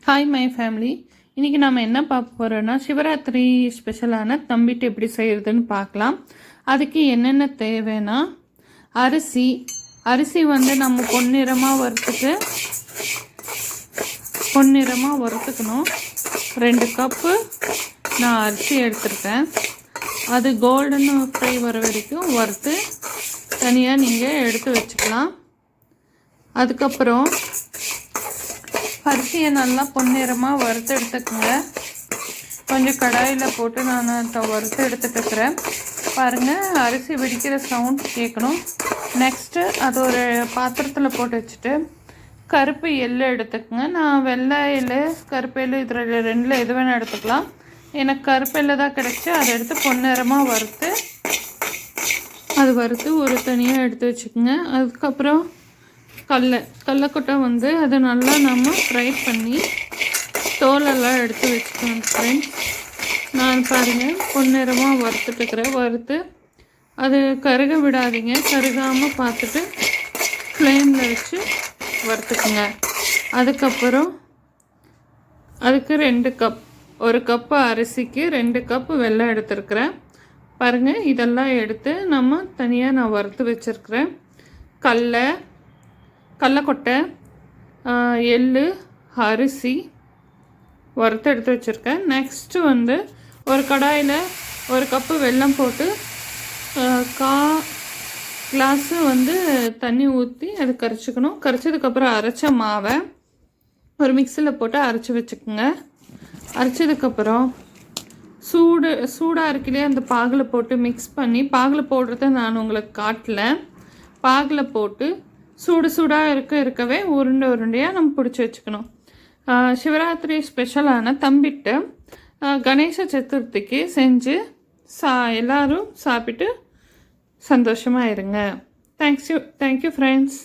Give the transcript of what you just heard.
Hi my family. இன்றைக்கி நம்ம என்ன பார்க்க போகிறோன்னா சிவராத்திரி ஸ்பெஷலான தம்பிட்டு எப்படி செய்கிறதுன்னு பார்க்கலாம். அதுக்கு என்னென்ன தேவைன்னா அரிசி நம்ம பொன்னிறமாக வறுத்துக்கணும். 2 கப்பு நான் அரிசி எடுத்துருக்கேன். அது கோல்டன் ஃப்ரை வர வரைக்கும் வறுத்து தனியாக நீங்கள் எடுத்து வச்சுக்கலாம். அதுக்கப்புறம் அரிசியை நல்லா பொன்னிறமாக வறுத்து எடுத்துக்கோங்க. கொஞ்சம் கடாயில் போட்டு நான் வறுத்து எடுத்துட்டுருக்கிறேன். பாருங்கள், அரிசி வெடிக்கிற சவுண்ட் கேட்கணும். நெக்ஸ்ட்டு அது ஒரு பாத்திரத்தில் போட்டு வச்சுட்டு கருப்பு எள்ளு எடுத்துக்கோங்க. நான் வெள்ளை எள்ளு கருப்பு எள்ளு இதில் 2 எது வேணால் எடுத்துக்கலாம். எனக்கு கருப்பு எள்ளு தான் கிடச்சி அதை எடுத்து பொன்னிறமாக வறுத்து ஒரு தனியாக எடுத்து வச்சுக்கோங்க. அதுக்கப்புறம் கடலக்கொட்டை அது நல்லா நம்ம ஃப்ரை பண்ணி தோலெல்லாம் எடுத்து வச்சுக்கோங்க ஃப்ரெண்ட்ஸ். நான் பாருங்கள் பொன்னிறமாக வறுத்து அது கருக விடாதீங்க. கருகாமல் பார்த்துட்டு ஃப்ளேமில் வச்சு வறுத்துக்குங்க. அதுக்கப்புறம் அதுக்கு 2 கப், 1 கப்பு அரிசிக்கு 2 கப்பு வெல்லம் எடுத்துருக்கிறேன். பாருங்கள், இதெல்லாம் எடுத்து நம்ம தனியாக நான் வறுத்து வச்சுருக்கிறேன். கடலக்கொட்டை, எள்ளு, அரிசி வறுத்து எடுத்து வச்சுருக்கேன். நெக்ஸ்ட்டு ஒரு கடாயில் 1 கப்பு வெல்லம் போட்டு கிளாஸு தண்ணி ஊற்றி அது கரைச்சிக்கணும். கரைச்சதுக்கப்புறம் அரைச்ச மாவை ஒரு மிக்சியில் போட்டு அரைச்சி வச்சுக்கோங்க. அரைச்சதுக்கப்புறம் சூடாக இருக்கிலே அந்த பாகில் போட்டு மிக்ஸ் பண்ணி, பாகில் போடுறத நான் உங்களுக்கு காட்டல. பாகில் போட்டு சூடாக இருக்கவே உருண்டையாக நம்ம பிடிச்சி வச்சுக்கணும். சிவராத்திரி ஸ்பெஷலான தம்பிட்டு கணேச சதுர்த்திக்கு செஞ்சு எல்லோரும் சாப்பிட்டு சந்தோஷமாக இருங்க. Thank you friends.